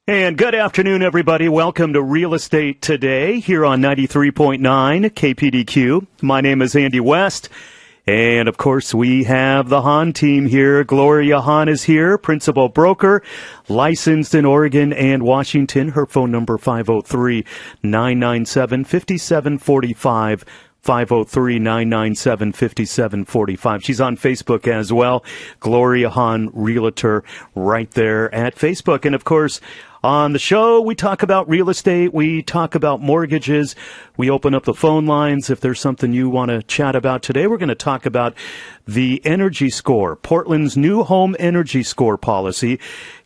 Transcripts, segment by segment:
And good afternoon, everybody. Welcome to Real Estate Today here on 93.9 KPDQ. My name is Andy West. And, of course, we have the Hahn team here. Gloria Hahn is here, principal broker, licensed in Oregon and Washington. Her phone number, 503-997-5745. 503-997-5745. She's on Facebook as well. Gloria Hahn, Realtor, right there at Facebook. And, of course, on the show, we talk about real estate. We talk about mortgages. We open up the phone lines if there's something you want to chat about. Today, we're going to talk about the energy score, Portland's new home energy score policy.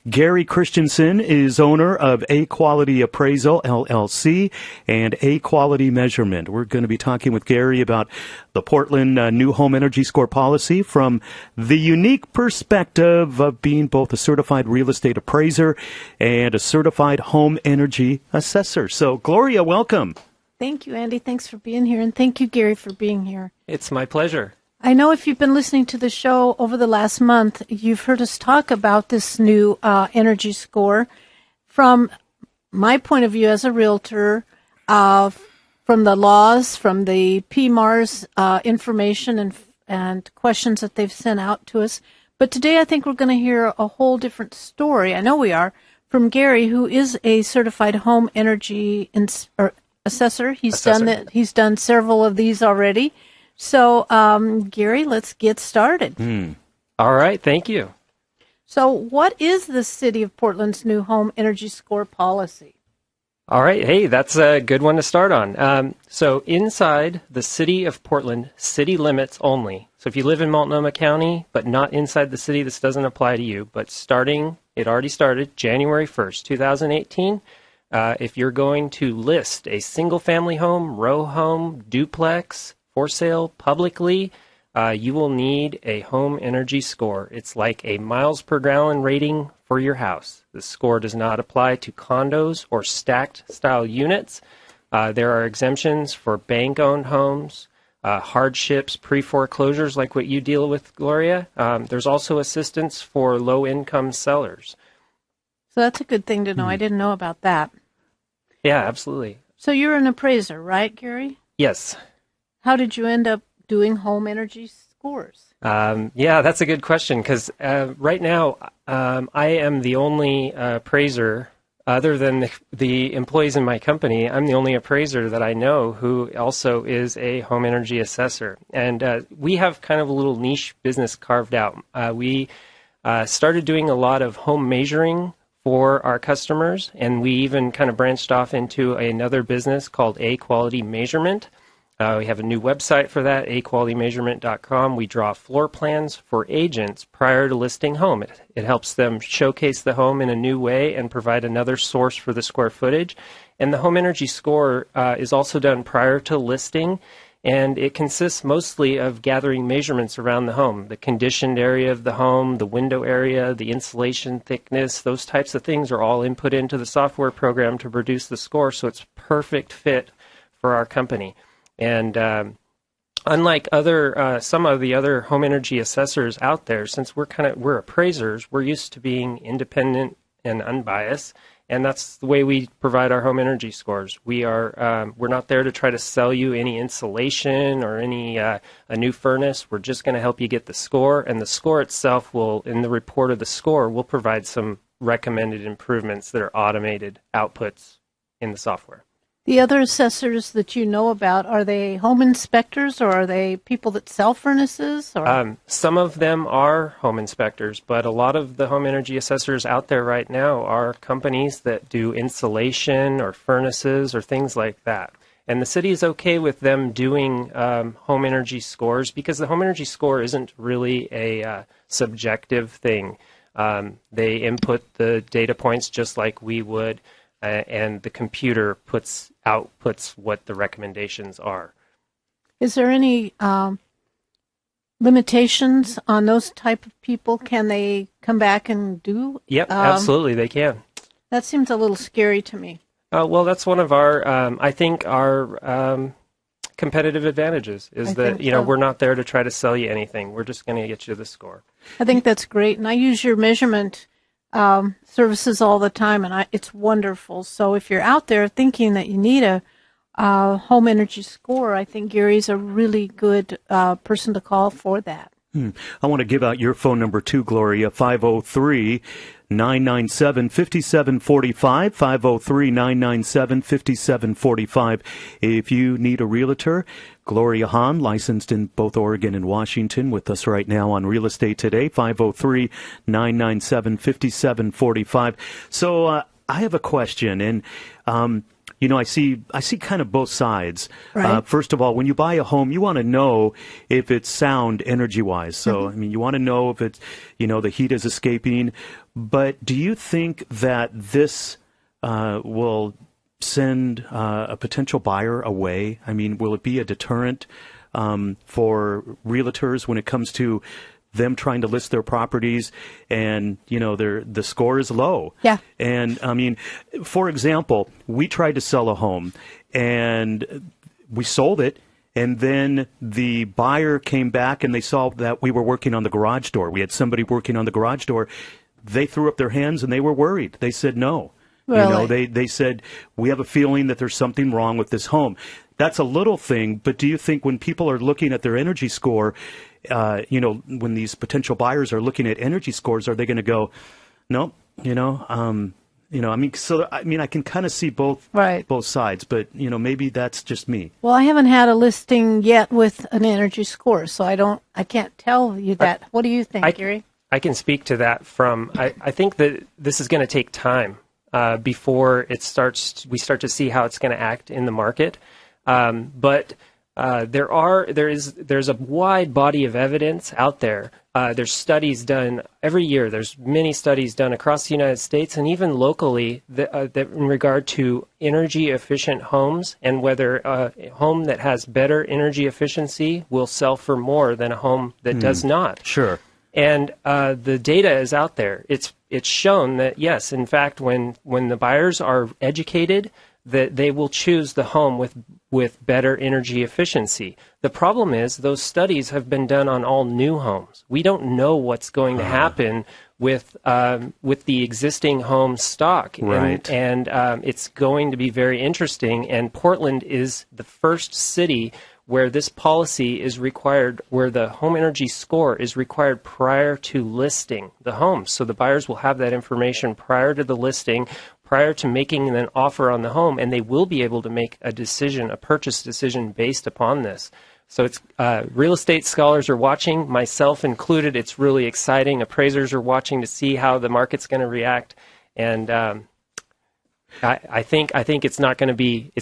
Gary Kristensen is owner of A Quality Appraisal, LLC, and A Quality Measurement. We're going to be talking with Gary about the Portland new home energy score policy from the unique perspective of being both a certified real estate appraiser and a certified home energy assessor. So, Gloria, welcome. Thank you, Andy. Thanks for being here. And thank you, Gary, for being here. It's my pleasure. I know if you've been listening to the show over the last month, you've heard us talk about this new energy score. From my point of view as a realtor, from the laws, from the PMARS information and questions that they've sent out to us. But today I think we're going to hear a whole different story. I know we are, from Gary, who is a certified home energy assessor. He's done several of these already. So, Gary, let's get started. All right. Thank you. So what is the City of Portland's new home energy score policy? All right. Hey, that's a good one to start on. So inside the City of Portland, city limits only. So if you live in Multnomah County, but not inside the city, this doesn't apply to you. But it already started January 1st, 2018. If you're going to list a single-family home, row home, duplex, for sale publicly, you will need a home energy score. It's like a miles per gallon rating for your house. The score does not apply to condos or stacked style units. There are exemptions for bank-owned homes, hardships, pre-foreclosures like what you deal with, Gloria. There's also assistance for low-income sellers. So that's a good thing to know. I didn't know about that. Yeah, absolutely. So you're an appraiser, right, Gary? Yes. How did you end up doing home energy scores? Yeah, that's a good question because right now I am the only appraiser other than the employees in my company. I'm the only appraiser that I know who also is a home energy assessor. And we have kind of a little niche business carved out. We started doing a lot of home measuring for our customers, and we even kind of branched off into another business called A Quality Measurement. We have a new website for that, aqualitymeasurement.com. We draw floor plans for agents prior to listing home. It helps them showcase the home in a new way and provide another source for the square footage. And the home energy score is also done prior to listing, and it consists mostly of gathering measurements around the home, the conditioned area of the home, the window area, the insulation thickness. Those types of things are all input into the software program to produce the score, so it's perfect fit for our company. And unlike some of the other home energy assessors out there, since we're appraisers, we're used to being independent and unbiased, and that's the way we provide our home energy scores. We're not there to try to sell you any insulation or a new furnace. We're just going to help you get the score, and the score itself will, in the report of the score, will provide some recommended improvements that are automated outputs in the software. The other assessors that you know about, are they home inspectors or are they people that sell furnaces? Or? Some of them are home inspectors, but a lot of the home energy assessors out there right now are companies that do insulation or furnaces or things like that. And the city is okay with them doing home energy scores because the home energy score isn't really a subjective thing. They input the data points just like we would. And the computer outputs what the recommendations are. Is there any limitations on those type of people? Can they come back and do? Yep, absolutely, they can. That seems a little scary to me. Well, that's one of our, I think, our competitive advantages is that, we're not there to try to sell you anything. We're just going to get you the score. I think that's great. And I use your measurement services all the time, and it's wonderful. So if you're out there thinking that you need a home energy score, I think Gary's a really good person to call for that. I want to give out your phone number too, Gloria, 503-997-5745, 503-997-5745. If you need a realtor, Gloria Hahn, licensed in both Oregon and Washington, with us right now on Real Estate Today, 503-997-5745. So I have a question, and I see kind of both sides. Right. First of all, when you buy a home, you want to know if it's sound energy-wise. So, I mean, you want to know if it's, the heat is escaping. But do you think that this will send a potential buyer away? I mean, will it be a deterrent for realtors when it comes to them trying to list their properties and, the score is low? Yeah. And, I mean, for example, we tried to sell a home and we sold it, and then the buyer came back and they saw that we were working on the garage door. We had somebody working on the garage door. They threw up their hands and they were worried. They said no. Really? They said, we have a feeling that there's something wrong with this home. That's a little thing, but do you think when people are looking at their energy score, when these potential buyers are looking at energy scores, are they going to go, no, I can kind of see both sides, but maybe that's just me. Well, I haven't had a listing yet with an energy score, so I can't tell you that. What do you think, Gary? I can speak to that I think that this is going to take time before we start to see how it's going to act in the market. But there's a wide body of evidence out there. There's studies done every year. There's many studies done across the United States and even locally that in regard to energy efficient homes and whether a home that has better energy efficiency will sell for more than a home that does not. Sure. And the data is out there. It's shown that, yes, in fact, when the buyers are educated, that they will choose the home with better energy efficiency. The problem is those studies have been done on all new homes. We don't know what's going to happen with the existing home stock. Right. And it's going to be very interesting. And Portland is the first city where this policy is required, where the home energy score is required prior to listing the home. So the buyers will have that information prior to the listing, prior to making an offer on the home, and they will be able to make a purchase decision based upon this. So it's real estate scholars are watching, myself included. It's really exciting. Appraisers are watching to see how the market's going to react, and I think it's not going to be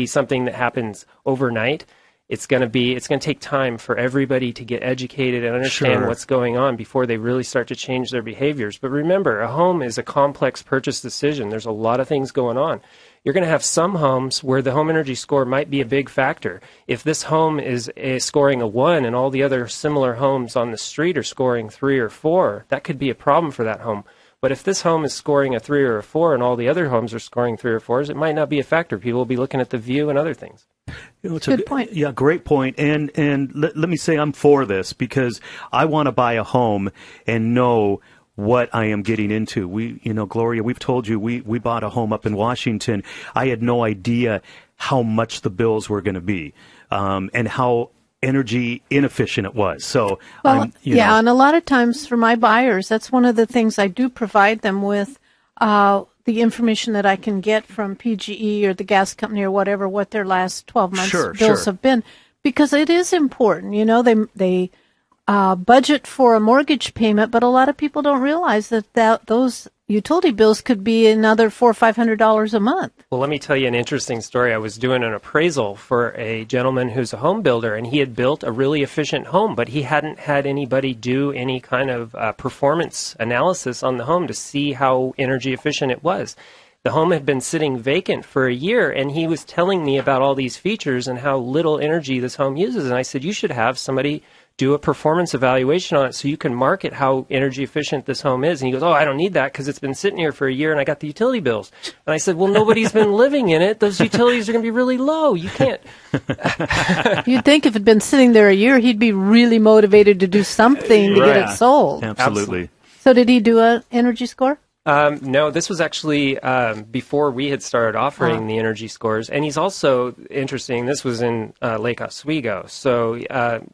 something that happens overnight. It's going to take time for everybody to get educated and understand what's going on before they really start to change their behaviors. But remember, a home is a complex purchase decision. There's a lot of things going on. You're going to have some homes where the home energy score might be a big factor. If this home is scoring a 1 and all the other similar homes on the street are scoring 3 or 4, that could be a problem for that home. But if this home is scoring a 3 or a 4 and all the other homes are scoring 3 or 4s, it might not be a factor. People will be looking at the view and other things. It's good point. Yeah, great point. And let me say I'm for this because I want to buy a home and know what I am getting into. Gloria, we've told you we bought a home up in Washington. I had no idea how much the bills were going to be and how energy inefficient it was. So, and a lot of times for my buyers, that's one of the things I do provide them with, the information that I can get from PGE or the gas company or whatever, what their last 12 months bills have been, because it is important. They budget for a mortgage payment, but a lot of people don't realize that those utility bills could be another $400 or $500 a month. Well, let me tell you an interesting story. I was doing an appraisal for a gentleman who's a home builder, and he had built a really efficient home, but he hadn't had anybody do any kind of performance analysis on the home to see how energy efficient it was. The home had been sitting vacant for a year, and he was telling me about all these features and how little energy this home uses. And I said, you should have somebody do a performance evaluation on it so you can market how energy efficient this home is. And he goes, I don't need that because it's been sitting here for a year and I got the utility bills. And I said, well, nobody's been living in it. Those utilities are going to be really low. You can't. You'd think if it had been sitting there a year, he'd be really motivated to do something to get it sold. Absolutely. So did he do an energy score? No, this was actually before we had started offering the energy scores. And he's also, interesting, this was in Lake Oswego. So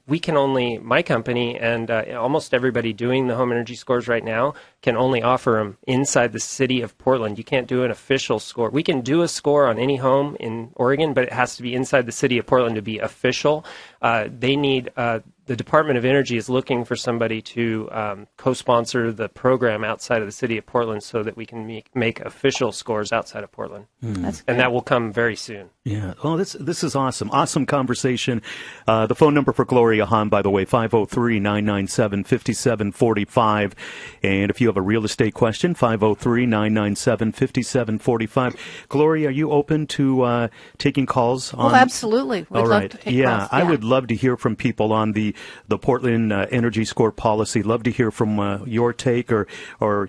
we can only, my company and almost everybody doing the home energy scores right now can only offer them inside the city of Portland. You can't do an official score. We can do a score on any home in Oregon, but it has to be inside the city of Portland to be official. They need... the Department of Energy is looking for somebody to co-sponsor the program outside of the city of Portland so that we can make official scores outside of Portland. That's and that will come very soon. Yeah. Oh, this is awesome. Awesome conversation. The phone number for Gloria Hahn, by the way, 503-997-5745. And if you have a real estate question, 503-997-5745. Gloria, are you open to taking calls on? Oh, absolutely. We'd love to take calls. Yeah, I would love to hear from people on the Portland Energy Score policy. Love to hear from your take or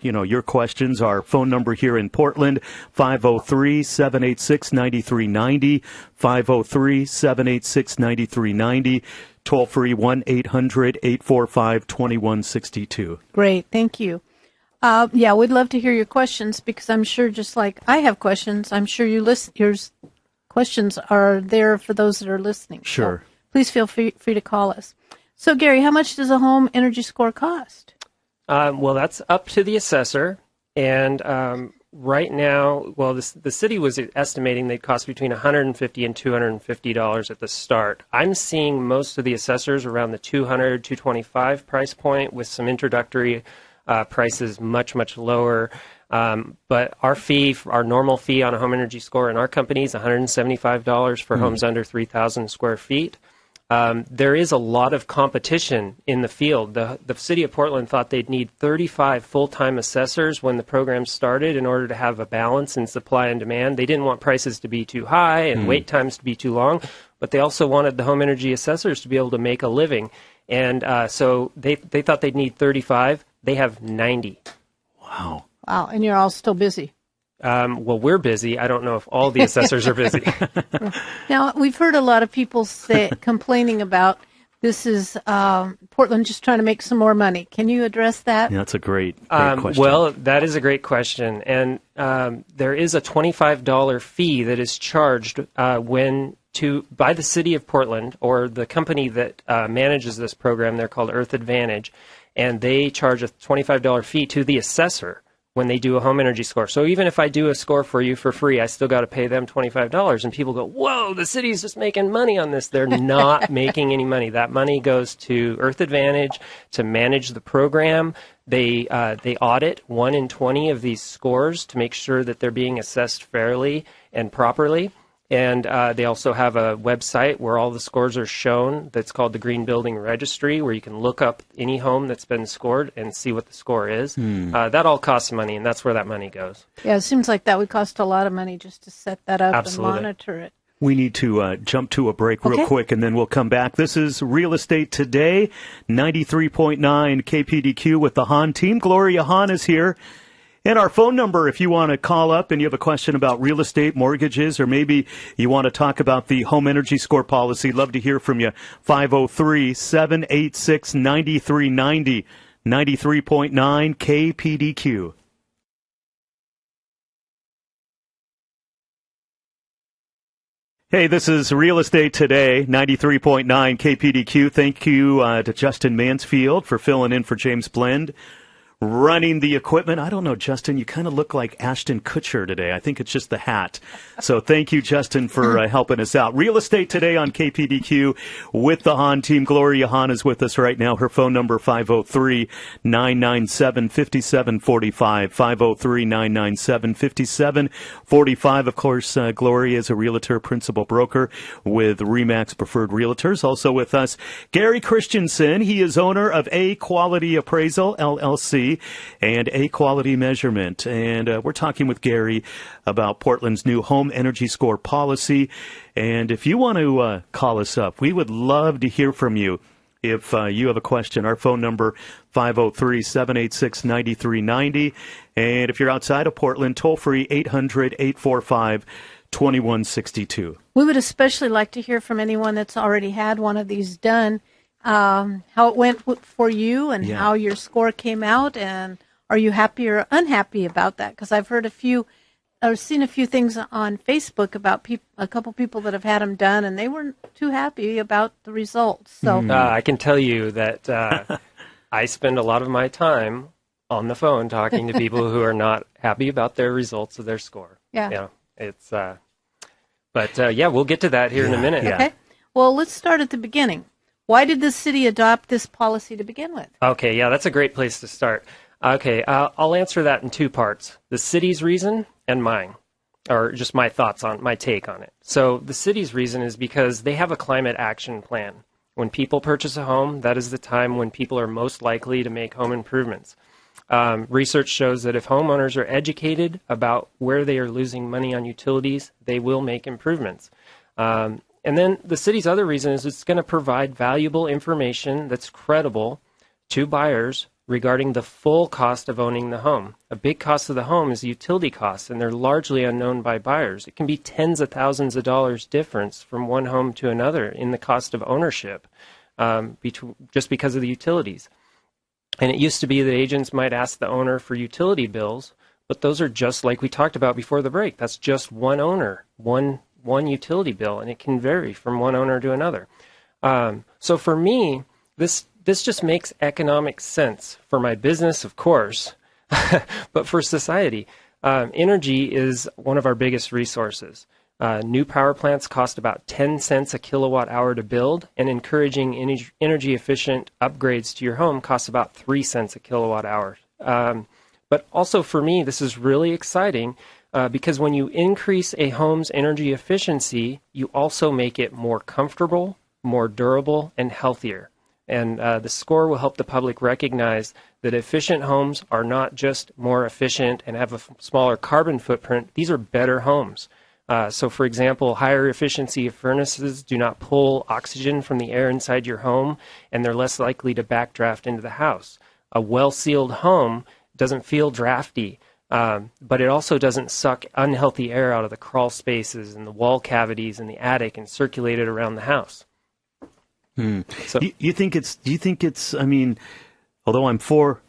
your questions. Our phone number here in Portland, 503-786-9390, 503-786-9390, toll free 1-800-845-2162. Great, thank you. Yeah, we'd love to hear your questions because I'm sure just like I have questions, I'm sure your questions are there for those that are listening. Sure. So please feel free to call us. So, Gary, how much does a home energy score cost? Well, that's up to the assessor. And right now, well, the city was estimating they'd cost between $150 and $250 at the start. I'm seeing most of the assessors around the $200, $225 price point with some introductory prices much, much lower. But our normal fee on a home energy score in our company is $175 for homes under 3,000 square feet. There is a lot of competition in the field. The city of Portland thought they'd need 35 full-time assessors when the program started in order to have a balance in supply and demand. They didn't want prices to be too high and wait times to be too long, but they also wanted the home energy assessors to be able to make a living. And so they thought they'd need 35. They have 90. Wow. Wow, and you're all still busy. Well, we're busy. I don't know if all the assessors are busy. Now, we've heard a lot of people complaining about this is Portland just trying to make some more money. Can you address that? Yeah, that's a great question. Well, that is a great question. And there is a $25 fee that is charged by the city of Portland or the company that manages this program. They're called Earth Advantage. And they charge a $25 fee to the assessor when they do a home energy score. So even if I do a score for you for free, I still got to pay them $25. And people go, whoa, the city's just making money on this. They're not making any money. That money goes to Earth Advantage to manage the program. They audit 1 in 20 of these scores to make sure that they're being assessed fairly and properly. And they also have a website where all the scores are shown that's called the Green Building Registry, where you can look up any home that's been scored and see what the score is. That all costs money, and that's where that money goes. Yeah, it seems like that would cost a lot of money just to set that up Absolutely. And monitor it. We need to jump to a break real quick, and then we'll come back. This is Real Estate Today, 93.9 KPDQ with the Hahn team. Gloria Hahn is here. And our phone number, if you want to call up and you have a question about real estate, mortgages, or maybe you want to talk about the home energy score policy, love to hear from you. 503-786-9390, 93.9 KPDQ. Hey, this is Real Estate Today, 93.9 KPDQ. Thank you to Justin Mansfield for filling in for James Blend, running the equipment. I don't know, Justin, you kind of look like Ashton Kutcher today. I think it's just the hat. So thank you, Justin, for helping us out. Real Estate Today on KPDQ with the Hahn team. Gloria Hahn is with us right now. Her phone number, 503-997-5745, 503-997-5745. Of course, Gloria is a realtor, principal broker with RE/MAX Preferred Realtors. Also with us, Gary Kristensen. He is owner of A Quality Appraisal, LLC, and A Quality Measurement. And we're talking with Gary about Portland's new home energy score policy. And if you want to call us up, we would love to hear from you. If you have a question, our phone number, 503-786-9390. And if you're outside of Portland, toll free 800-845-2162. We would especially like to hear from anyone that's already had one of these done. How it went for you and how your score came out and are you happy or unhappy about that? Because I've heard I've seen a few things on Facebook about a couple people that have had them done, and they weren't too happy about the results. So I can tell you that I spend a lot of my time on the phone talking to people who are not happy about their results of their score. Yeah. You know, it's, but we'll get to that here in a minute. Yeah. okay, well, let's start at the beginning. Why did the city adopt this policy to begin with? Okay, yeah, that's a great place to start. Okay, I'll answer that in two parts. The city's reason and mine, or just my thoughts on, my take on it. So the city's reason is because they have a climate action plan. When people purchase a home, that is the time when people are most likely to make home improvements. Research shows that if homeowners are educated about where they are losing money on utilities, they will make improvements. And then the city's other reason is it's going to provide valuable information that's credible to buyers regarding the full cost of owning the home. A big cost of the home is the utility costs, and they're largely unknown by buyers. It can be tens of thousands of dollars difference from one home to another in the cost of ownership, just because of the utilities. And it used to be that agents might ask the owner for utility bills, but those are just like we talked about before the break. That's just one owner, one utility bill, and it can vary from one owner to another. So for me, this just makes economic sense for my business, of course, but for society. Energy is one of our biggest resources. New power plants cost about 10 cents a kilowatt hour to build, and encouraging energy efficient upgrades to your home costs about 3 cents a kilowatt hour. But also for me, this is really exciting because when you increase a home's energy efficiency, you also make it more comfortable, more durable, and healthier. And the score will help the public recognize that efficient homes are not just more efficient and have a smaller carbon footprint. These are better homes. So, for example, higher efficiency furnaces do not pull oxygen from the air inside your home, and they're less likely to backdraft into the house. A well-sealed home doesn't feel drafty, but it also doesn't suck unhealthy air out of the crawl spaces and the wall cavities in the attic and circulate it around the house. So, Do you think it's, I mean, although I'm for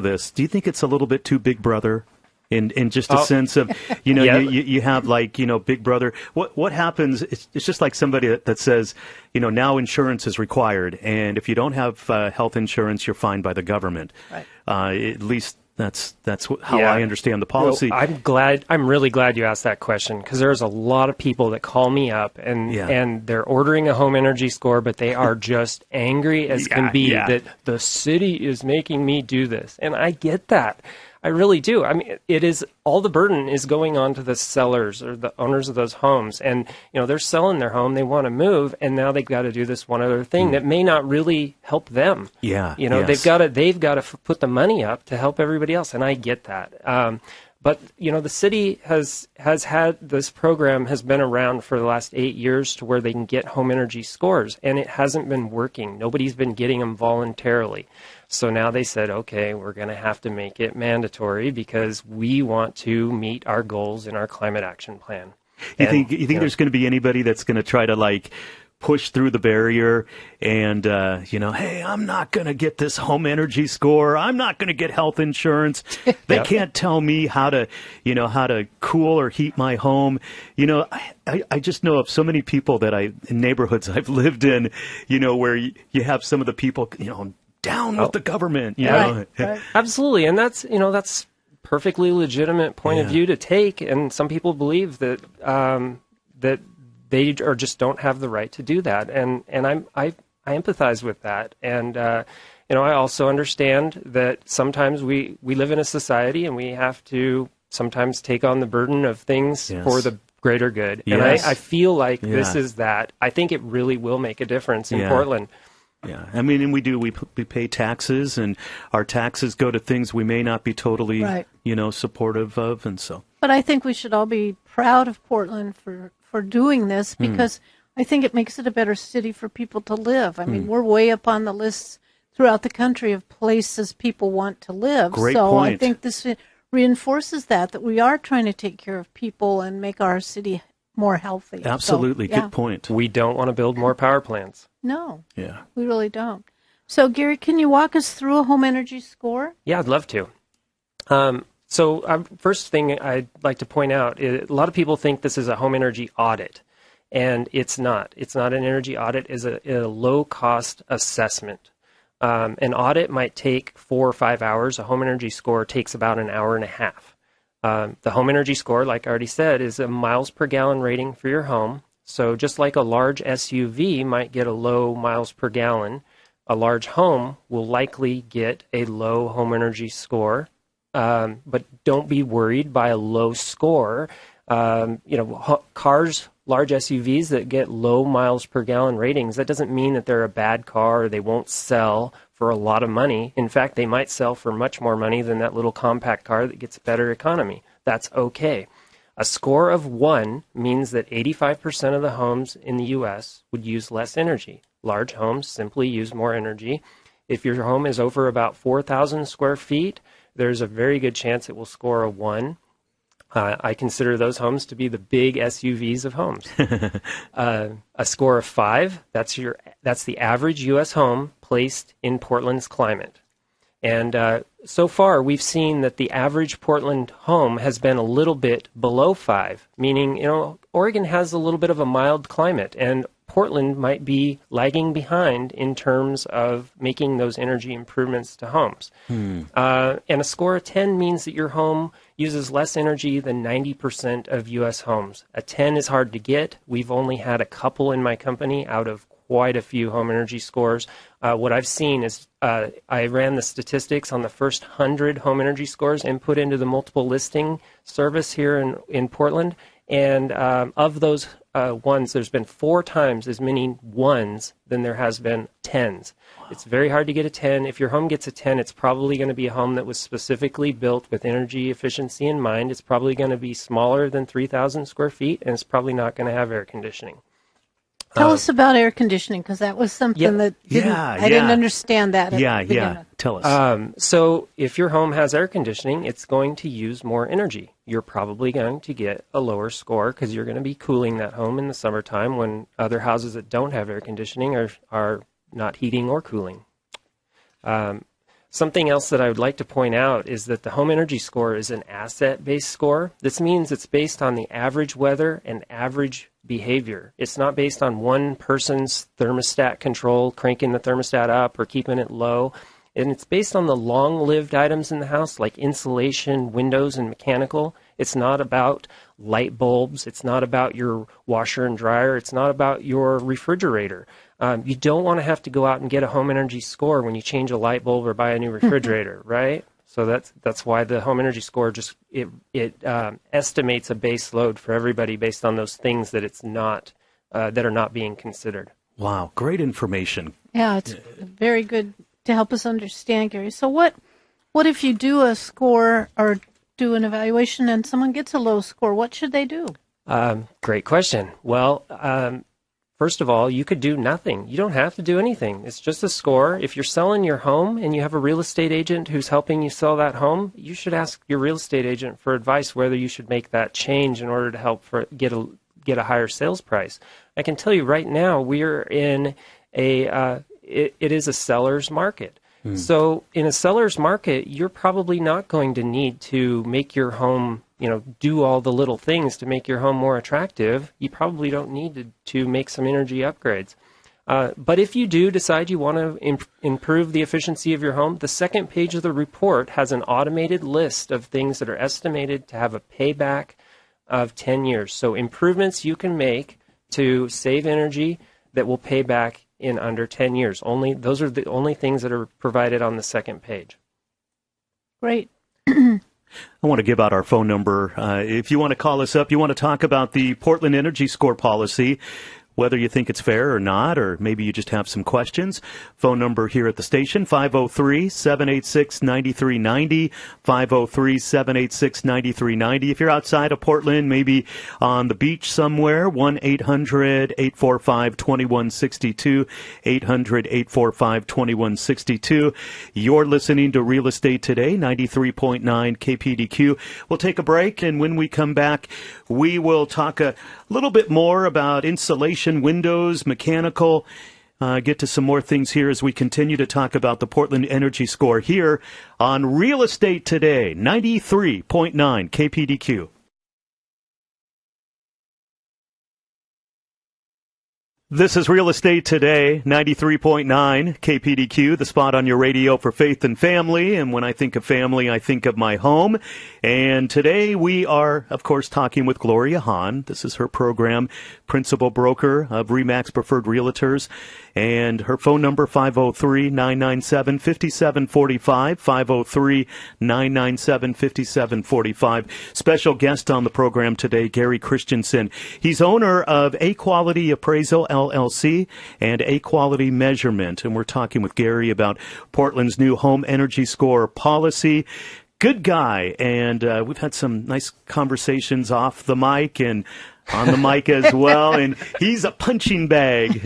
this, do you think it's a little bit too Big Brother? In just a sense of, you know, Yeah. you have like, you know, Big Brother. What happens? It's just like somebody that says, you know, now insurance is required, and if you don't have health insurance, you're fined by the government. Right. At least that's how I understand the policy. Well, I'm really glad you asked that question, because there's a lot of people that call me up and they're ordering a home energy score, but they are just angry as can be that the city is making me do this. And I get that. I really do. I mean, it is, all the burden is going on to the sellers or the owners of those homes. And, you know, they're selling their home, they want to move, and now they've got to do this one other thing that may not really help them. Yeah. You know, yes. they've got to put the money up to help everybody else. And I get that. But, you know, the city has had, this program has been around for the last 8 years to where they can get home energy scores, and it hasn't been working. Nobody's been getting them voluntarily. So now they said, okay, we're going to have to make it mandatory because we want to meet our goals in our climate action plan. You think there's going to be anybody that's going to try to like push through the barrier and, you know, hey, I'm not going to get this home energy score. I'm not going to get health insurance. They can't tell me how to cool or heat my home. You know, I just know of so many people in neighborhoods I've lived in, you know, where you have some of the people, you know, down with the government, you know. Right. Absolutely. And that's perfectly legitimate point of view to take. And some people believe that, that they just don't have the right to do that. And I empathize with that. And, you know, I also understand that sometimes we live in a society and we have to sometimes take on the burden of things for the greater good. And I feel like this is that. I think it really will make a difference in Portland. Yeah, I mean, and we pay taxes, and our taxes go to things we may not be totally, you know, supportive of, and so. But I think we should all be proud of Portland for doing this, because I think it makes it a better city for people to live. I mean, we're way up on the lists throughout the country of places people want to live. Great so point. I think this reinforces that we are trying to take care of people and make our city more healthy. Absolutely, So, good point. We don't want to build more power plants. No, Yeah. we really don't. So, Gary, can you walk us through a home energy score? Yeah, I'd love to. First thing I'd like to point out, a lot of people think this is a home energy audit, and it's not. It's not an energy audit. It's a low-cost assessment. An audit might take 4 or 5 hours. A home energy score takes about an hour and a half. The home energy score, like I already said, is a miles per gallon rating for your home. So just like a large SUV might get a low miles per gallon, a large home will likely get a low home energy score. But don't be worried by a low score. Cars, large SUVs that get low miles per gallon ratings, that doesn't mean that they're a bad car or they won't sell for a lot of money. In fact, they might sell for much more money than that little compact car that gets better economy. That's okay. A score of 1 means that 85% of the homes in the U.S. would use less energy. Large homes simply use more energy. If your home is over about 4,000 square feet, there's a very good chance it will score a 1. I consider those homes to be the big SUVs of homes. A score of 5, that's the average U.S. home placed in Portland's climate. And so far, we've seen that the average Portland home has been a little bit below 5, meaning, Oregon has a little bit of a mild climate, and Portland might be lagging behind in terms of making those energy improvements to homes. And a score of 10 means that your home uses less energy than 90% of U.S. homes. A 10 is hard to get. We've only had a couple in my company out of quite a few home energy scores. What I've seen is I ran the statistics on the first 100 home energy scores input into the multiple listing service here in Portland. And of those ones, there's been 4 times as many 1s than there has been 10s. Wow. It's very hard to get a 10. If your home gets a 10, it's probably going to be a home that was specifically built with energy efficiency in mind. It's probably going to be smaller than 3,000 square feet, and it's probably not going to have air conditioning. Tell us about air conditioning, because that was something that I didn't understand that. Tell us. So if your home has air conditioning, it's going to use more energy. You're probably going to get a lower score because you're going to be cooling that home in the summertime when other houses that don't have air conditioning are not heating or cooling. Something else that I would like to point out is that the home energy score is an asset-based score. This means it's based on the average weather and average behavior. It's not based on one person's thermostat control, cranking the thermostat up or keeping it low. And it's based on the long-lived items in the house, like insulation, windows, and mechanical. It's not about light bulbs. It's not about your washer and dryer. It's not about your refrigerator. You don't want to have to go out and get a home energy score when you change a light bulb or buy a new refrigerator, right? So that's why the home energy score just estimates a base load for everybody based on those things that it's not that are not being considered. Wow, great information. Yeah, it's very good to help us understand, Gary. So what if you do a score or do an evaluation and someone gets a low score? What should they do? Great question. Well, first of all, you could do nothing. You don't have to do anything. It's just a score. If you're selling your home and you have a real estate agent who's helping you sell that home, you should ask your real estate agent for advice whether you should make that change in order to help get a higher sales price. I can tell you right now, we're in it is a seller's market. So in a seller's market, you're probably not going to need to make your home, do all the little things to make your home more attractive. You probably don't need to make some energy upgrades. But if you do decide you want to improve the efficiency of your home, the second page of the report has an automated list of things that are estimated to have a payback of 10 years. So improvements you can make to save energy that will pay back in under 10 years. Those are the only things that are provided on the second page. Great. I want to give out our phone number. If you want to call us up, you want to talk about the Portland Energy Score policy, whether you think it's fair or not, or maybe you just have some questions. Phone number here at the station, 503-786-9390, 503-786-9390. If you're outside of Portland, maybe on the beach somewhere, 1-800-845-2162, 800-845-2162. You're listening to Real Estate Today, 93.9 KPDQ. We'll take a break, and when we come back, we will talk a little bit more about insulation, windows, mechanical, get to some more things here as we continue to talk about the Portland Energy Score here on Real Estate Today, 93.9 KPDQ. This is Real Estate Today, 93.9 KPDQ, the spot on your radio for faith and family. And when I think of family, I think of my home. And today we are, of course, talking with Gloria Hahn. This is her program, Principal Broker of RE/MAX Preferred Realtors. And her phone number, 503-997-5745, 503-997-5745. Special guest on the program today, Gary Kristensen. He's owner of A-Quality Appraisal, LLC, and A-Quality Measurement. And we're talking with Gary about Portland's new home energy score policy. Good guy, and we've had some nice conversations off the mic and on the mic as well, and he's a punching bag.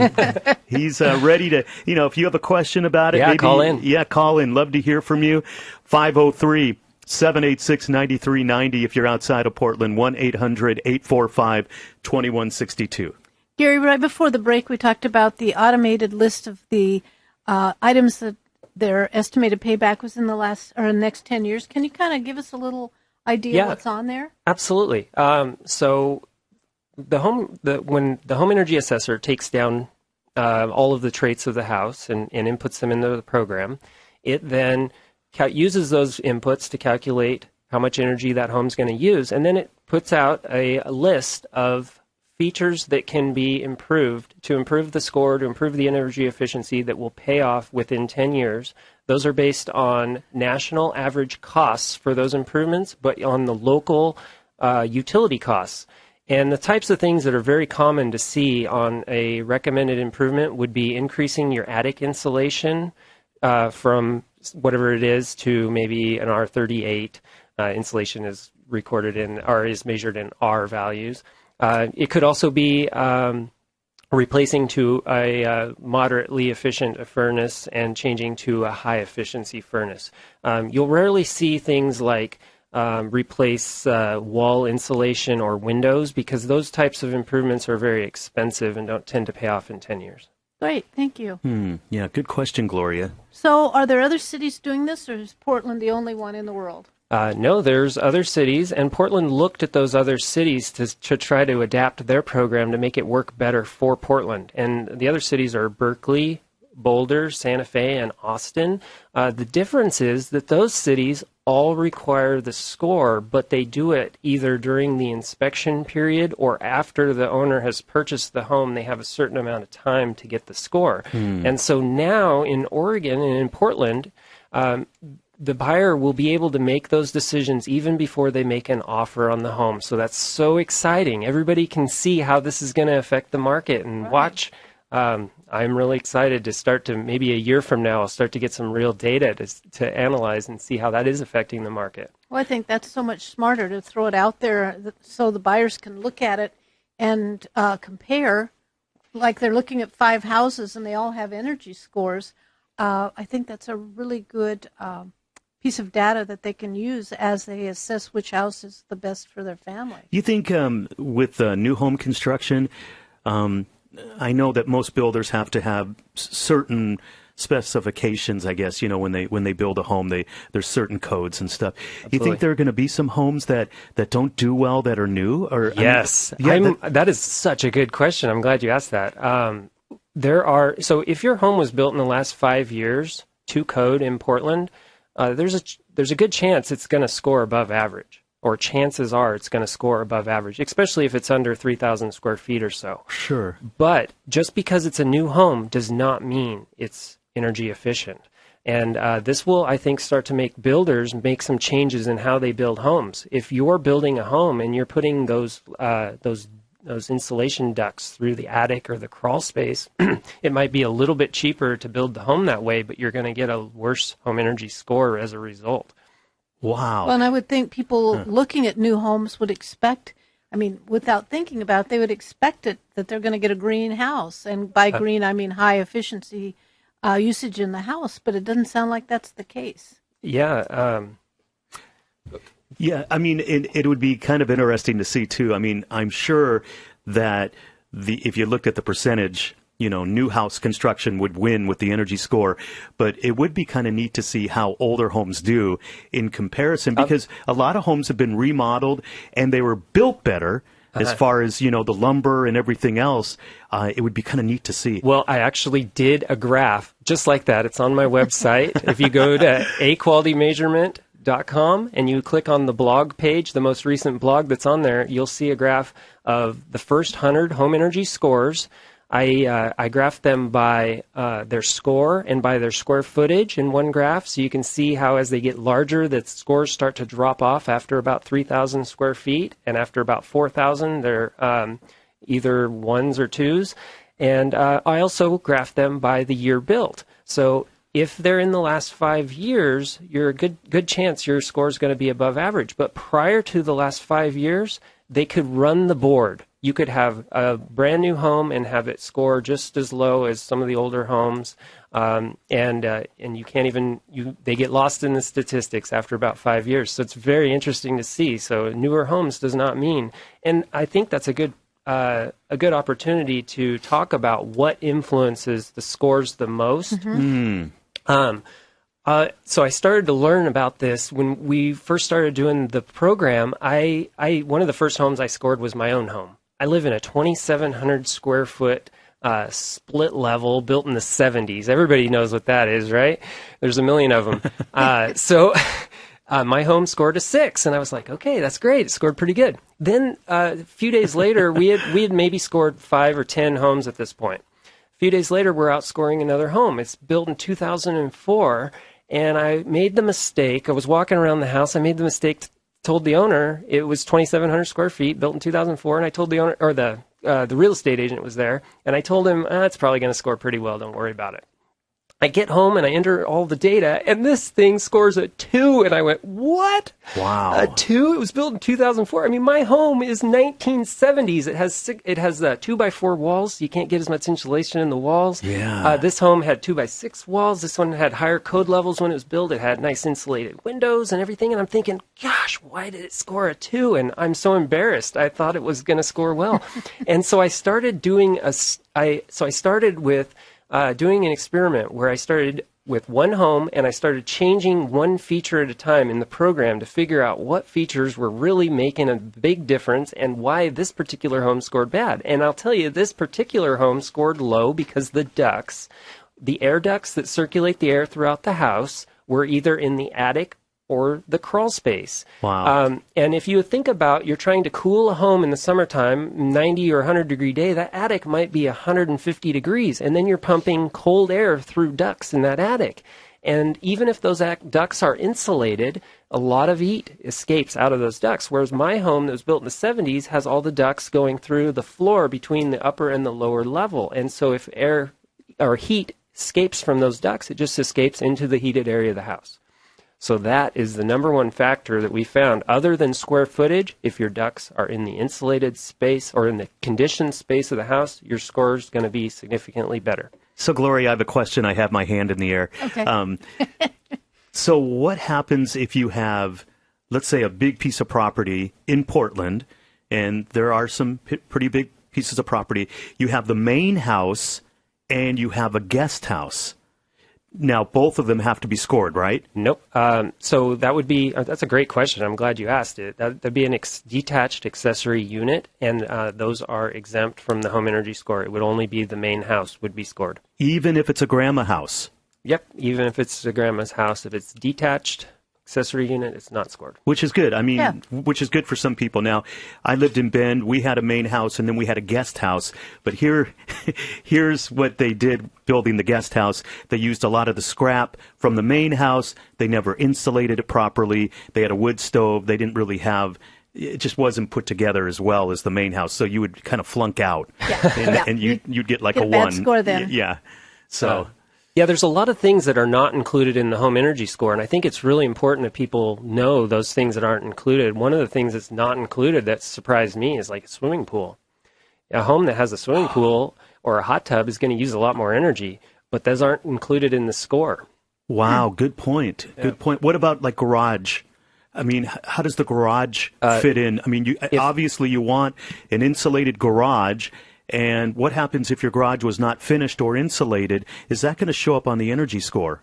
He's ready to, if you have a question about it, maybe, call in. Yeah, call in. Love to hear from you. 503-786-9390 if you're outside of Portland, 1-800-845-2162. Gary, right before the break, we talked about the automated list of the items that their estimated payback was in the next 10 years. Can you kind of give us a little idea what's on there? Absolutely. So when the home energy assessor takes down all of the traits of the house and inputs them into the program, it then uses those inputs to calculate how much energy that home's going to use, and then it puts out a list of features that can be improved to improve the score, to improve the energy efficiency that will pay off within 10 years. Those are based on national average costs for those improvements, but on the local utility costs. And the types of things that are very common to see on a recommended improvement would be increasing your attic insulation from whatever it is to maybe an R38. Insulation is recorded in, or is measured in R values. It could also be replacing to a moderately efficient furnace and changing to a high efficiency furnace. You'll rarely see things like replace wall insulation or windows, because those types of improvements are very expensive and don't tend to pay off in 10 years. Great, thank you. Yeah, good question, Gloria. So are there other cities doing this, or is Portland the only one in the world? No, there's other cities, and Portland looked at those other cities to try to adapt their program to make it work better for Portland. And the other cities are Berkeley, Boulder, Santa Fe, and Austin. The difference is that those cities all require the score, but they do it either during the inspection period or after the owner has purchased the home. They have a certain amount of time to get the score. And so now in Oregon and in Portland, the buyer will be able to make those decisions even before they make an offer on the home. So that's so exciting. Everybody can see how this is going to affect the market and watch. I'm really excited to start to, maybe a year from now, I'll start to get some real data to analyze and see how that is affecting the market. Well, I think that's so much smarter to throw it out there so the buyers can look at it and compare, like they're looking at 5 houses and they all have energy scores. I think that's a really good piece of data that they can use as they assess which house is the best for their family. You think with new home construction, I know that most builders have to have certain specifications, I guess, when they build a home, there's certain codes and stuff. Absolutely. You think there are going to be some homes that don't do well that are new? Or yes, that is such a good question. I'm glad you asked that. So if your home was built in the last 5 years to code in Portland, there's a good chance it's going to score above average, or chances are it's going to score above average, especially if it's under 3,000 square feet or so. Sure. But just because it's a new home does not mean it's energy efficient. And this will, I think, start to make builders make some changes in how they build homes. If you're building a home and you're putting those insulation ducts through the attic or the crawl space, it might be a little bit cheaper to build the home that way, but you're going to get a worse home energy score as a result. Wow. Well, and I would think people looking at new homes would expect, without thinking about it, they would expect it that they're going to get a green house. And by green, I mean high efficiency usage in the house, but it doesn't sound like that's the case. Yeah. Yeah, it would be kind of interesting to see, too. I'm sure that if you looked at the percentage new house construction would win with the energy score, but it would be kind of neat to see how older homes do in comparison, because a lot of homes have been remodeled and they were built better as far as, the lumber and everything else. It would be kind of neat to see. Well, I actually did a graph just like that. It's on my website. If you go to aqualitymeasurement.com and you click on the blog page, the most recent blog that's on there, you'll see a graph of the first 100 home energy scores. I graphed them by their score and by their square footage in one graph, so you can see how as they get larger, the scores start to drop off after about 3,000 square feet, and after about 4,000, they're either ones or twos. And I also graphed them by the year built. So if they're in the last 5 years, you're a good chance your score is going to be above average. But prior to the last 5 years, they could run the board. You could have a brand new home and have it score just as low as some of the older homes, and you can't even they get lost in the statistics after about 5 years. So it's very interesting to see. So newer homes does not mean, and I think that's a good opportunity to talk about what influences the scores the most. So I started to learn about this when we first started doing the program. One of the first homes I scored was my own home. I live in a 2,700 square foot split level built in the 70s. Everybody knows what that is, right? There's a million of them. So my home scored a 6, and I was like, okay, that's great. It scored pretty good. Then a few days later, we had maybe scored 5 or 10 homes at this point. A few days later, we're out scoring another home. It's built in 2004, and I made the mistake. I was walking around the house. I made the mistake, told the owner it was 2,700 square feet, built in 2004, and I told the owner, or the real estate agent was there, and I told him, it's probably going to score pretty well. Don't worry about it. I get home and I enter all the data, and this thing scores a 2, and I went, what? Wow. A 2? It was built in 2004. I mean, my home is 1970s. It has 2x4 walls. You can't get as much insulation in the walls. Yeah. This home had 2x6 walls. This one had higher code levels when it was built. It had nice insulated windows and everything, and I'm thinking, gosh, why did it score a 2? And I'm so embarrassed. I thought it was going to score well. And so I started doing doing an experiment where I started with one home and I started changing one feature at a time in the program to figure out what features were really making a big difference and why this particular home scored bad. And I'll tell you, this particular home scored low because the air ducts that circulate the air throughout the house were either in the attic or the crawl space. Wow. And if you think about, you're trying to cool a home in the summertime, 90 or 100 degree day, that attic might be 150 degrees, and then you're pumping cold air through ducts in that attic. And even if those ducts are insulated, a lot of heat escapes out of those ducts, whereas my home that was built in the 70s has all the ducts going through the floor between the upper and the lower level. And so if air or heat escapes from those ducts, it just escapes into the heated area of the house. So that is the number one factor that we found. Other than square footage, if your ducts are in the insulated space or in the conditioned space of the house, your score is going to be significantly better. So, Gloria, I have a question. I have my hand in the air. Okay. So what happens if you have, let's say, a big piece of property in Portland, and there are some pretty big pieces of property. You have the main house and you have a guest house. Now, both of them have to be scored, right? Nope. So that would be, that's a great question. I'm glad you asked it. That'd be an detached accessory unit, and those are exempt from the home energy score. It would only be the main house would be scored. Even if it's a grandma house? Yep. Even if it's a grandma's house. If it's detached accessory unit, it's not scored. Which is good. I mean, which is good for some people. Now, I lived in Bend. We had a main house, and then we had a guest house. But here's what they did building the guest house. They used a lot of the scrap from the main house. They never insulated it properly. They had a wood stove. They didn't really have... It just wasn't put together as well as the main house. So you would kind of flunk out. Yeah. And you'd get like a 1. Bad score then. Yeah. So... Yeah, there's a lot of things that are not included in the home energy score, and I think it's really important that people know those things that aren't included. One of the things that's not included that surprised me is like a swimming pool. A home that has a swimming pool or a hot tub is going to use a lot more energy, but those aren't included in the score. Wow, good point. Yeah. Good point. What about like garage? I mean, how does the garage fit in? I mean, obviously you want an insulated garage. And what happens if your garage was not finished or insulated? Is that going to show up on the energy score?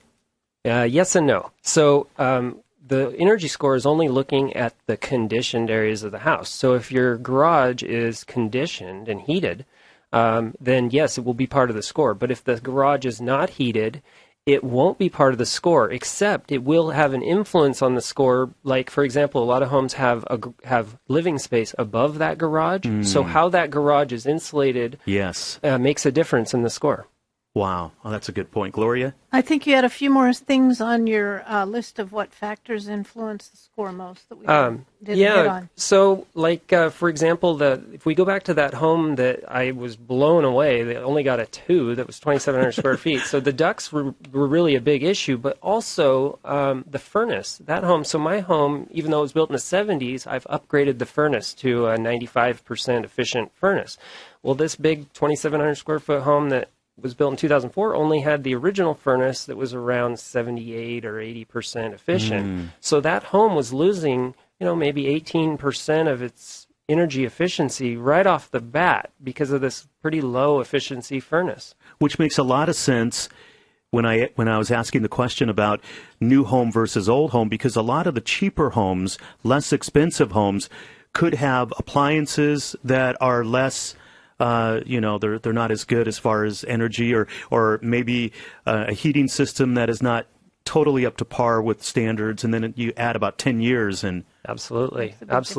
Yes and no. So the energy score is only looking at the conditioned areas of the house. So if your garage is conditioned and heated, then yes, it will be part of the score. But if the garage is not heated, it won't be part of the score, except it will have an influence on the score. Like, for example, a lot of homes have living space above that garage. So how that garage is insulated makes a difference in the score. Wow. Oh, that's a good point. Gloria? I think you had a few more things on your list of what factors influence the score most that we didn't hit on. So, like, for example, if we go back to that home that I was blown away, they only got a 2 that was 2,700 square feet. So the ducts were really a big issue, but also the furnace. That home, so my home, even though it was built in the 70s, I've upgraded the furnace to a 95% efficient furnace. Well, this big 2,700 square foot home that was built in 2004 only had the original furnace that was around 78 or 80% efficient. So that home was losing, maybe 18% of its energy efficiency right off the bat because of this pretty low efficiency furnace. Which makes a lot of sense when I was asking the question about new home versus old home, because a lot of the cheaper homes, less expensive homes, could have appliances that are less they're not as good as far as energy, or maybe a heating system that is not totally up to par with standards, and then you add about 10 years and absolutely. Difference.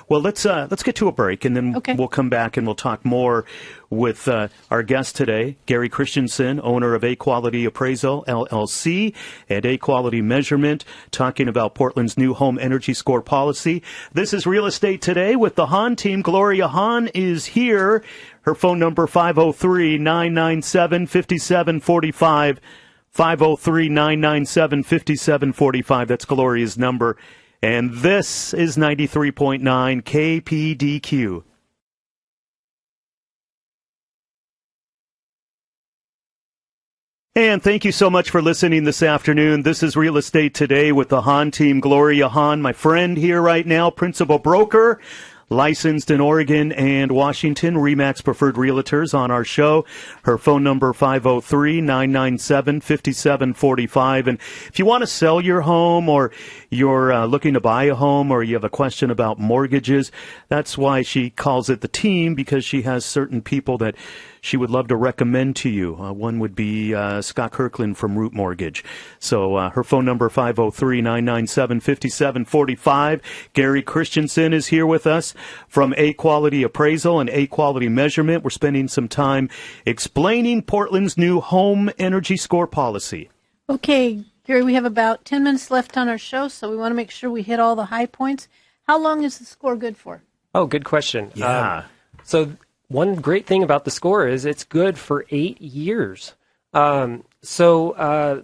Well, let's get to a break, and then we'll come back and we'll talk more with our guest today, Gary Kristensen, owner of A-Quality Appraisal, LLC, and A-Quality Measurement, talking about Portland's new home energy score policy. This is Real Estate Today with the Hahn team. Gloria Hahn is here. Her phone number, 503-997-5745, 503-997-5745. That's Gloria's number. And this is 93.9 KPDQ. And thank you so much for listening this afternoon. This is Real Estate Today with the Hahn team. Gloria Hahn, my friend here right now, principal broker, licensed in Oregon and Washington, RE/MAX Preferred Realtors on our show. Her phone number, 503-997-5745. And if you want to sell your home, or you're looking to buy a home, or you have a question about mortgages, that's why she calls it the team, because she has certain people that she would love to recommend to you. One would be Scott Kirkland from Root Mortgage. So her phone number, 503-997-5745. Gary Kristensen is here with us from A-Quality Appraisal and A-Quality Measurement. We're spending some time explaining Portland's new home energy score policy. Okay, Gary, we have about 10 minutes left on our show, so we want to make sure we hit all the high points. How long is the score good for? Oh, good question. Yeah. So one great thing about the score is it's good for 8 years. That's a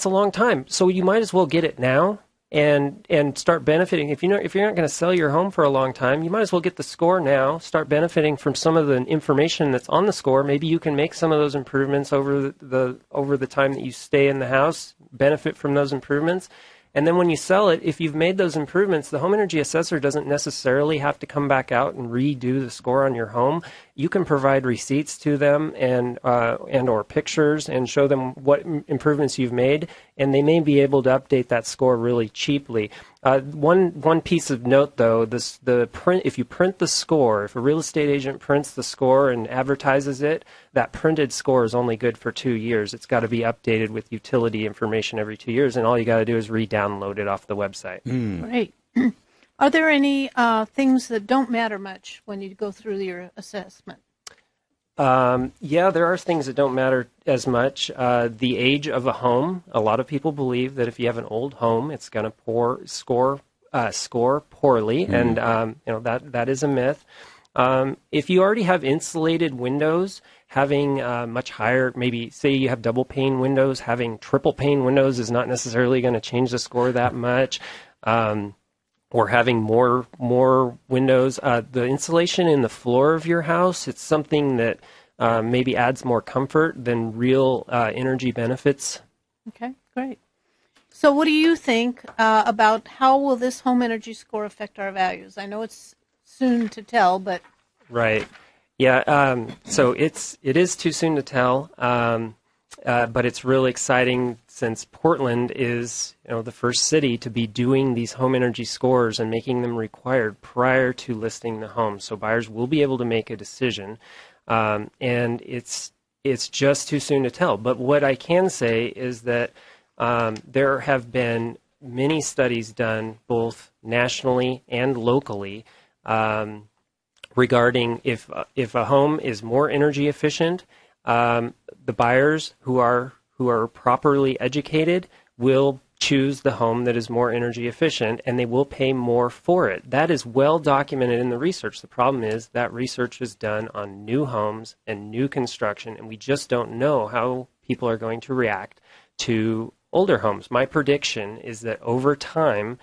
long time. So you might as well get it now and start benefiting. If you're not going to sell your home for a long time, you might as well get the score now. Start benefiting from some of the information that's on the score. Maybe you can make some of those improvements over the time that you stay in the house. Benefit from those improvements. And then when you sell it, if you've made those improvements, the home energy assessor doesn't necessarily have to come back out and redo the score on your home. You can provide receipts to them and or pictures and show them what improvements you've made, and they may be able to update that score really cheaply. One piece of note, though, if you print the score, if a real estate agent prints the score and advertises it, that printed score is only good for 2 years. It's got to be updated with utility information every 2 years, and all you got to do is re-download it off the website. Great. Are there any things that don't matter much when you go through your assessment? Yeah, there are things that don't matter as much. The age of a home. A lot of people believe that if you have an old home, it's going to score poorly, and that is a myth. If you already have insulated windows, having much higher, maybe say you have double pane windows, having triple pane windows is not necessarily going to change the score that much. Or having more windows. The insulation in the floor of your house, it's something that maybe adds more comfort than real energy benefits. Okay, great. So what do you think about how will this home energy score affect our values? I know it's soon to tell, but... Right. Yeah, so it is too soon to tell, but it's really exciting since Portland is the first city to be doing these home energy scores and making them required prior to listing the home. So buyers will be able to make a decision, and it's just too soon to tell. But what I can say is that there have been many studies done both nationally and locally regarding if a home is more energy efficient, the buyers who are properly educated will choose the home that is more energy efficient, and they will pay more for it. That is well documented in the research. The problem is that research is done on new homes and new construction, and we just don't know how people are going to react to older homes. My prediction is that over time,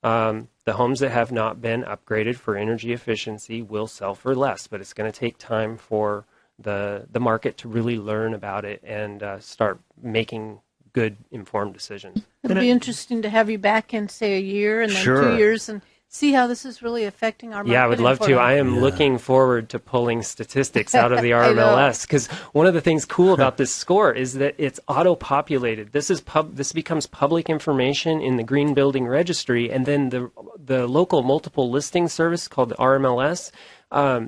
the homes that have not been upgraded for energy efficiency will sell for less, but it's going to take time for the market to really learn about it and start making good, informed decisions. It'll be interesting to have you back in, say, a year and then Sure. 2 years and see how this is really affecting our market. Yeah, I would love to. I am looking forward to pulling statistics out of the RMLS, because one of the things cool about this score is that it's auto-populated. This becomes public information in the Green Building Registry, and then the local multiple listing service called the RMLS,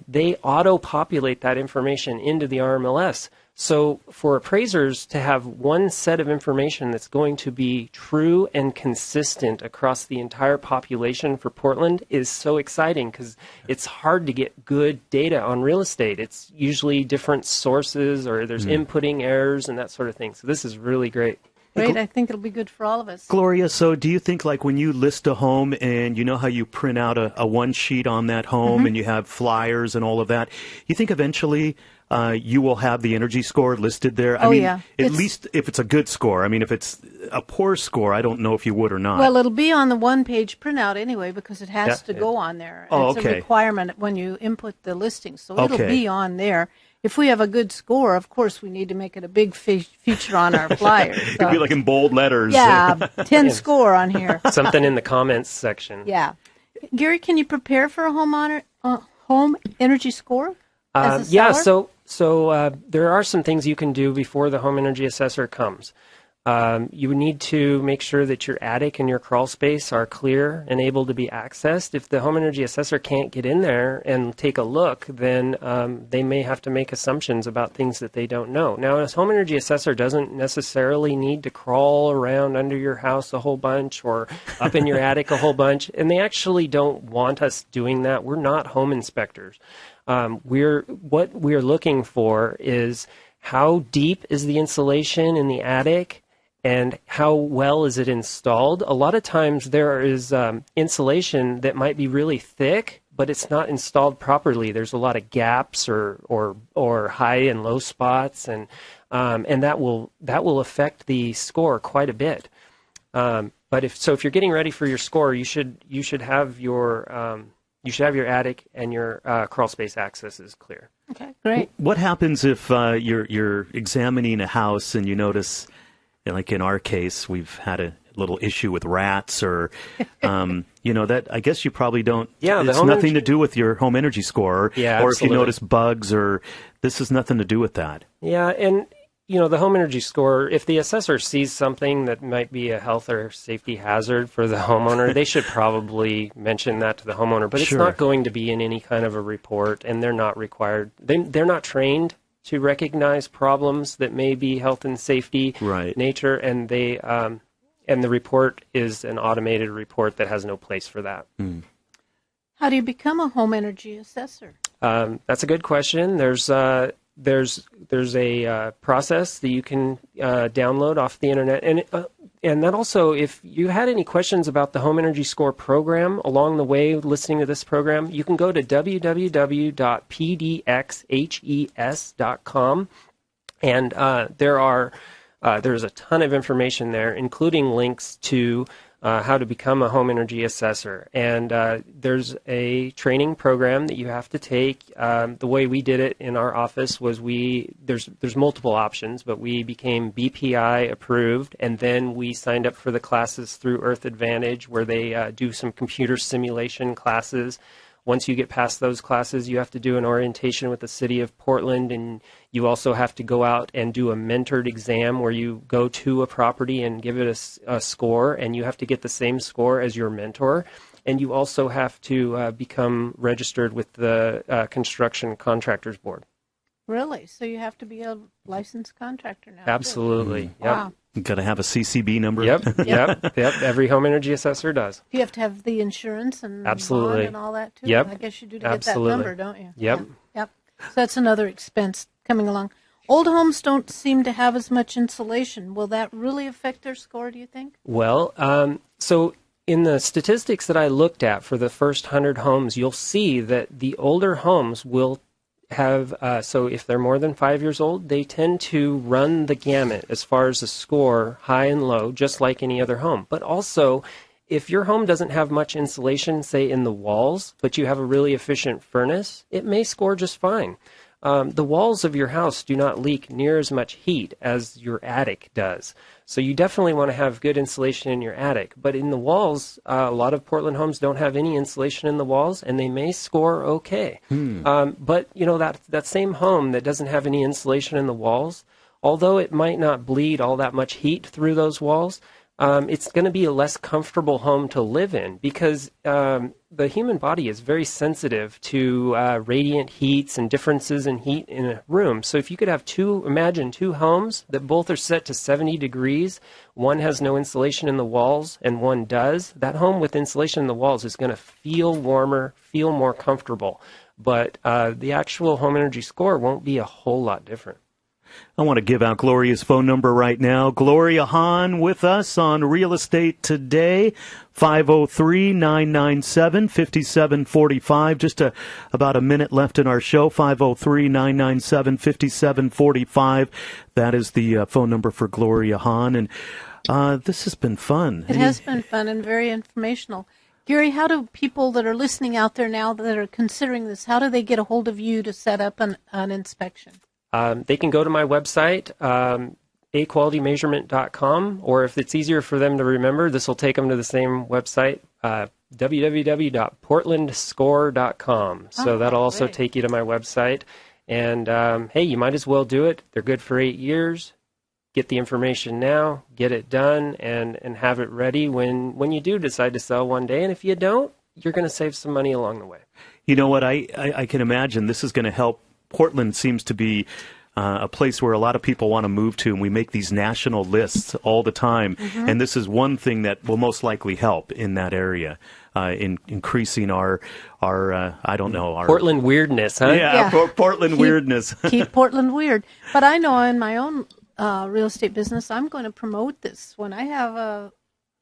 they auto-populate that information into the RMLS. So for appraisers to have one set of information that's going to be true and consistent across the entire population for Portland is so exciting, because it's hard to get good data on real estate. It's usually different sources, or there's inputting errors and that sort of thing. So this is really great. Great. I think it'll be good for all of us. Gloria, so do you think, like, when you list a home and you know how you print out a one sheet on that home and you have flyers and all of that, you think eventually you will have the energy score listed there? I mean, yeah. At least if it's a good score. I mean, if it's a poor score, I don't know if you would or not. Well, it'll be on the one-page printout anyway, because it has to go on there. Oh, it's okay. a requirement when you input the listing, so it'll Okay. be on there. If we have a good score, of course, we need to make it a big feature on our flyers. It'd be like in bold letters. Yeah, 10 score on here. Something in the comments section. Yeah. Gary, can you prepare for a home energy score as a Yeah, seller? so there are some things you can do before the home energy assessor comes. You need to make sure that your attic and your crawl space are clear and able to be accessed. If the home energy assessor can't get in there and take a look, then they may have to make assumptions about things that they don't know. Now, a home energy assessor doesn't necessarily need to crawl around under your house a whole bunch or up in your attic a whole bunch, and they actually don't want us doing that. We're not home inspectors. What we're looking for is how deep is the insulation in the attic, and how well is it installed. A lot of times there is insulation that might be really thick, but it's not installed properly. There's a lot of gaps or high and low spots, and that will affect the score quite a bit. But if you're getting ready for your score, you should have your attic and your crawl space accesses clear. Okay, great. What happens if you're examining a house and you notice, like in our case, we've had a little issue with rats, or that I guess you probably don't. Yeah, it's nothing to do with your home energy score, Yeah, or absolutely. if you notice bugs, or this has nothing to do with that. Yeah, and the home energy score, if the assessor sees something that might be a health or safety hazard for the homeowner, they should probably mention that to the homeowner. But Sure. It's not going to be in any kind of a report, and they're not required. They're not trained to recognize problems that may be health and safety Right. nature, and they and the report is an automated report that has no place for that. How do you become a home energy assessor? That's a good question. There's a process that you can download off the internet, and that also, if you had any questions about the Home Energy Score program along the way listening to this program, you can go to www.pdxhes.com, and there's a ton of information there, including links to how to become a home energy assessor. And there's a training program that you have to take. The way we did it in our office was there's multiple options, but we became BPI approved, and then we signed up for the classes through Earth Advantage, where they do some computer simulation classes Once you get past those classes, you have to do an orientation with the city of Portland, and you also have to go out and do a mentored exam where you go to a property and give it a score, and you have to get the same score as your mentor. And you also have to become registered with the Construction Contractors Board. Really? So you have to be a licensed contractor now? Absolutely. Too. Wow. You've got to have a CCB number. Yep. Every home energy assessor does. You have to have the insurance and Absolutely. bond and all that too. Yep. I guess you do to Absolutely. get that number, don't you? Yep. Yep. So that's another expense coming along. Old homes don't seem to have as much insulation. Will that really affect their score, do you think? Well, so in the statistics that I looked at for the first 100 homes, you'll see that the older homes will have, so if they're more than 5 years old, they tend to run the gamut as far as the score, high and low, just like any other home. But also, if your home doesn't have much insulation, say in the walls, but you have a really efficient furnace, it may score just fine. The walls of your house do not leak near as much heat as your attic does. So you definitely want to have good insulation in your attic. But in the walls, a lot of Portland homes don't have any insulation in the walls, and they may score okay. But, you know, that same home that doesn't have any insulation in the walls, although it might not bleed all that much heat through those walls, it's going to be a less comfortable home to live in because the human body is very sensitive to radiant heats and differences in heat in a room. So if you could have imagine two homes that both are set to 70 degrees, one has no insulation in the walls and one does, that home with insulation in the walls is going to feel warmer, feel more comfortable. But the actual home energy score won't be a whole lot different. I want to give out Gloria's phone number right now. Gloria Hahn with us on Real Estate Today, 503-997-5745. Just about a minute left in our show, 503-997-5745. That is the phone number for Gloria Hahn. And this has been fun. It has been fun and very informational. Gary, how do people that are listening out there now that are considering this, how do they get a hold of you to set up an inspection? They can go to my website, aqualitymeasurement.com, or if it's easier for them to remember, this will take them to the same website, www.portlandscore.com. So that'll also take you to my website. And, hey, you might as well do it. They're good for 8 years. Get the information now, get it done, and have it ready when you do decide to sell one day. And if you don't, you're going to save some money along the way. You know what? I can imagine this is going to help. Portland seems to be a place where a lot of people want to move to, and we make these national lists all the time. Mm-hmm. And this is one thing that will most likely help in that area, in increasing our I don't know, our Portland weirdness, huh? Yeah. Portland weirdness. Keep Portland weird. But I know in my own real estate business, I'm going to promote this. When I have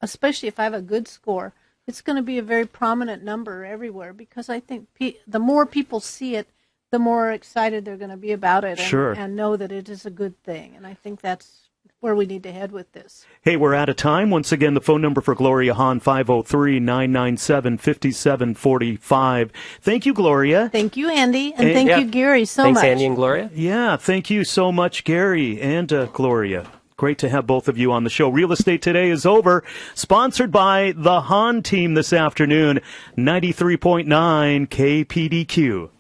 especially if I have a good score, it's going to be a very prominent number everywhere because I think the more people see it, the more excited they're going to be about it and know that it is a good thing. And I think that's where we need to head with this. Hey, we're out of time. Once again, the phone number for Gloria Hahn, 503-997-5745. Thank you, Gloria. Thank you, Andy. And thank you, Gary, so much. Thanks, Andy and Gloria. Yeah, thank you so much, Gary and Gloria. Great to have both of you on the show. Real Estate Today is over. Sponsored by the Hahn team this afternoon, 93.9 KPDQ.